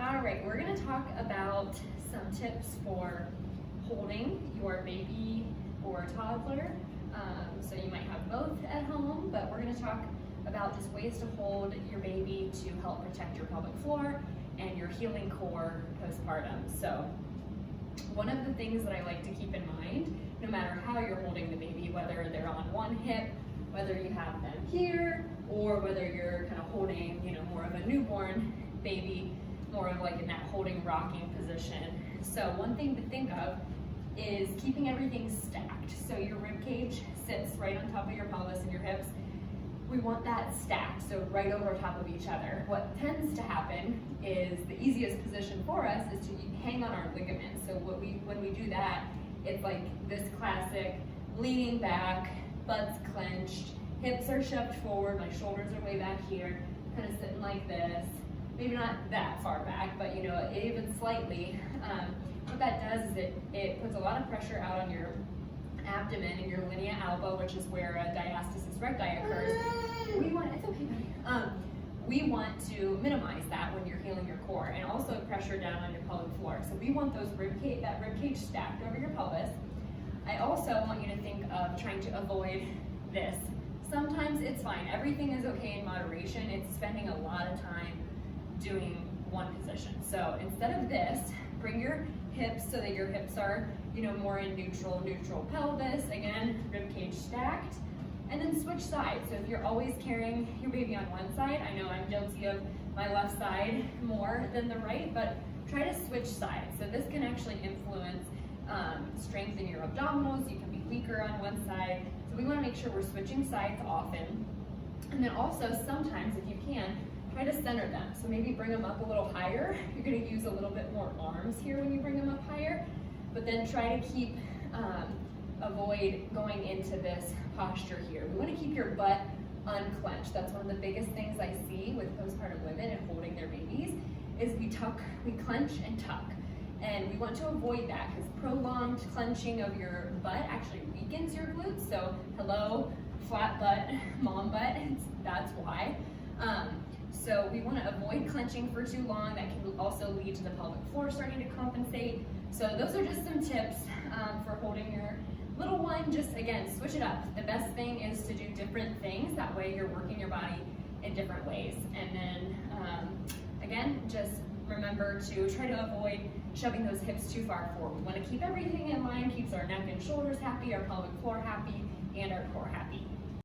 All right, we're gonna talk about some tips for holding your baby or toddler. So you might have both at home, but we're gonna talk about just ways to hold your baby to help protect your pelvic floor and your healing core postpartum. So one of the things that I like to keep in mind, no matter how you're holding the baby, whether they're on one hip, whether you have them here, or whether you're kind of holding, more of a newborn baby, more of like in that holding rocking position. So one thing to think of is keeping everything stacked. So your rib cage sits right on top of your pelvis and your hips. We want that stacked, so right over top of each other. What tends to happen is the easiest position for us is to hang on our ligaments. So when we do that, it's like this classic leaning back, butts clenched, hips are shoved forward, my shoulders are way back here, kind of sitting like this. Maybe not that far back, but even slightly. What that does is it puts a lot of pressure out on your abdomen and your linea alba, which is where diastasis recti occurs. It's okay, buddy. We want to minimize that when you're healing your core, and also pressure down on your pelvic floor. So we want that rib cage stacked over your pelvis. I also want you to think of trying to avoid this. Sometimes it's fine. Everything is okay in moderation. It's spending a lot of time doing one position. So instead of this, bring your hips so that your hips are, more in neutral pelvis. Again, rib cage stacked. And then switch sides. So if you're always carrying your baby on one side, I know I'm guilty of my left side more than the right, but try to switch sides. So this can actually influence strength in your abdominals. You can be weaker on one side. So we want to make sure we're switching sides often. And then also sometimes, if you can, try to center them. So maybe bring them up a little higher. You're going to use a little bit more arms here when you bring them up higher, but then try to keep, avoid going into this posture here. We want to keep your butt unclenched. That's one of the biggest things I see with postpartum women and holding their babies is we clench and tuck. And we want to avoid that because prolonged clenching of your butt actually weakens your glutes. So hello, flat butt, mom butt, that's why. So we want to avoid clenching for too long. That can also lead to the pelvic floor starting to compensate. So those are just some tips for holding your little one. Just again, switch it up. The best thing is to do different things. That way you're working your body in different ways. And then again, just remember to try to avoid shoving those hips too far forward. We want to keep everything in line, keeps our neck and shoulders happy, our pelvic floor happy, and our core happy.